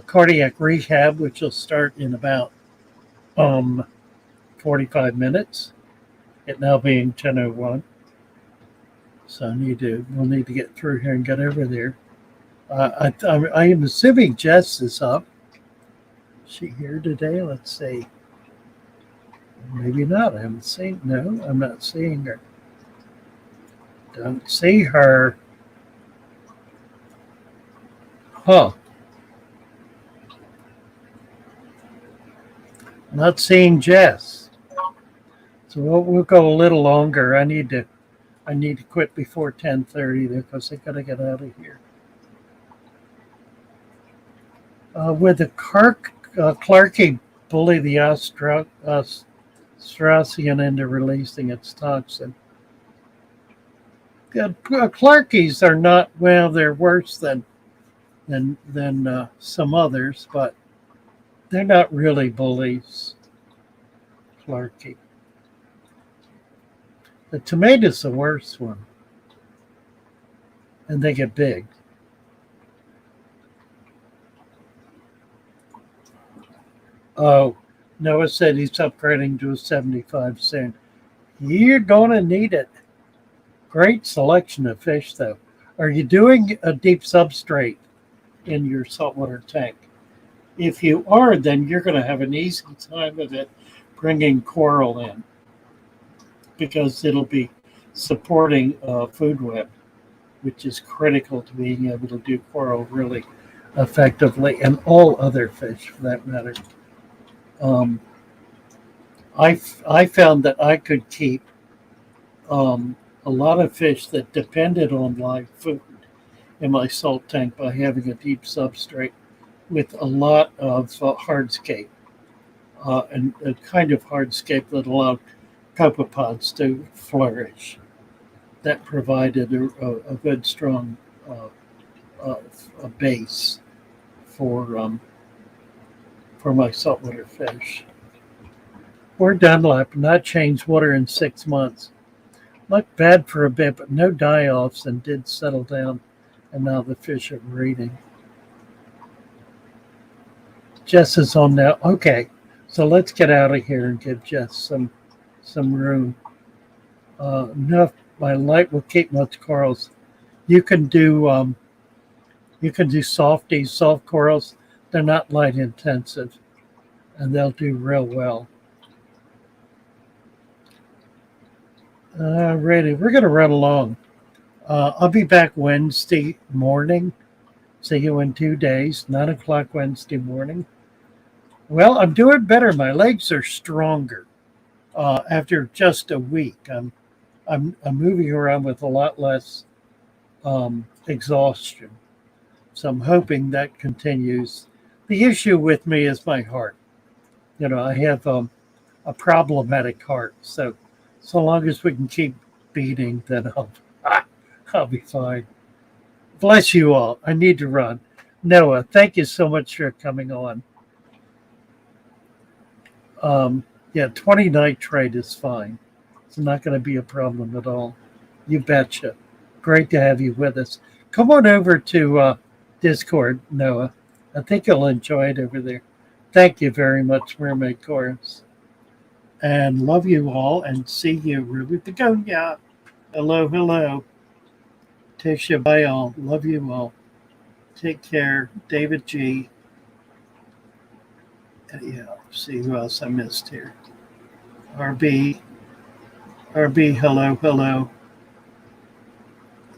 cardiac rehab, which will start in about 45 minutes. It now being 10:01. So we'll need to get through here and get over there. I am assuming Jess is up. Is she here today? Let's see. Maybe not. I haven't seen. No, I'm not seeing her. Don't see her. Huh. Not seeing Jess. So we'll go a little longer. I need to quit before 10:30 there because I gotta get out of here. With the Clarkie bully the Straussian into releasing its toxin. Clarkies are not, well, they're worse than some others, but they're not really bullies. Clarkie. The tomato's the worst one. And they get big. Oh, Noah said he's upgrading to a 75 soon. You're going to need it. Great selection of fish, though. Are you doing a deep substrate in your saltwater tank? If you are, then you're going to have an easy time of it bringing coral in because it'll be supporting food web, which is critical to being able to do coral really effectively and all other fish for that matter. I found that I could keep a lot of fish that depended on live food in my salt tank by having a deep substrate with a lot of hardscape and a kind of hardscape that allowed copepods to flourish. That provided a good, strong a base for my saltwater fish. Or Dunlap, not changed water in 6 months. Looked bad for a bit, but no die-offs and did settle down And now the fish are breeding. Jess is on now. Okay, so let's get out of here and give Jess some room. Enough. My light will keep most corals. You can do softies, soft corals. They're not light intensive, and they'll do real well. Alrighty, we're gonna run along. I'll be back Wednesday morning. See you in 2 days, 9 o'clock Wednesday morning. Well, I'm doing better. My legs are stronger after just a week. I'm moving around with a lot less exhaustion. So I'm hoping that continues. The issue with me is my heart. I have a problematic heart. So long as we can keep beating, then I'll be fine. Bless you all. I need to run. Noah, thank you so much for coming on. Yeah, 20 nitrate is fine. It's not going to be a problem at all. You betcha. Great to have you with us. Come on over to Discord, Noah. I think you'll enjoy it over there. Thank you very much, Mermaid Chorus. And love you all and see you, Ruby Begonia. Hello, hello. Tisha, bye all. Love you all. Take care. David G. Yeah, see who else I missed here. RB, hello, hello.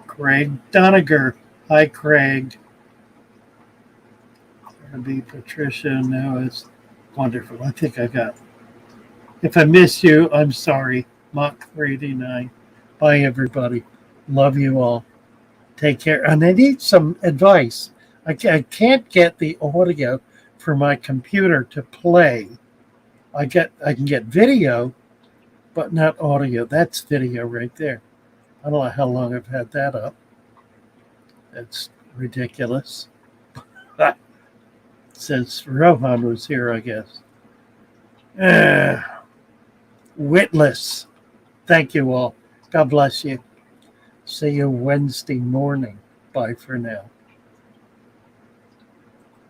Craig Doniger, hi Craig. RB, Patricia, now it's wonderful. I think I got. If I miss you, I'm sorry. Mach 89. Bye everybody. Love you all. Take care. And I need some advice. I can't get the audio for my computer to play. I can get video, but not audio. That's video right there. I don't know how long I've had that up. That's ridiculous. Since Rohan was here, I guess. Witless. Thank you all. God bless you. See you Wednesday morning. Bye for now.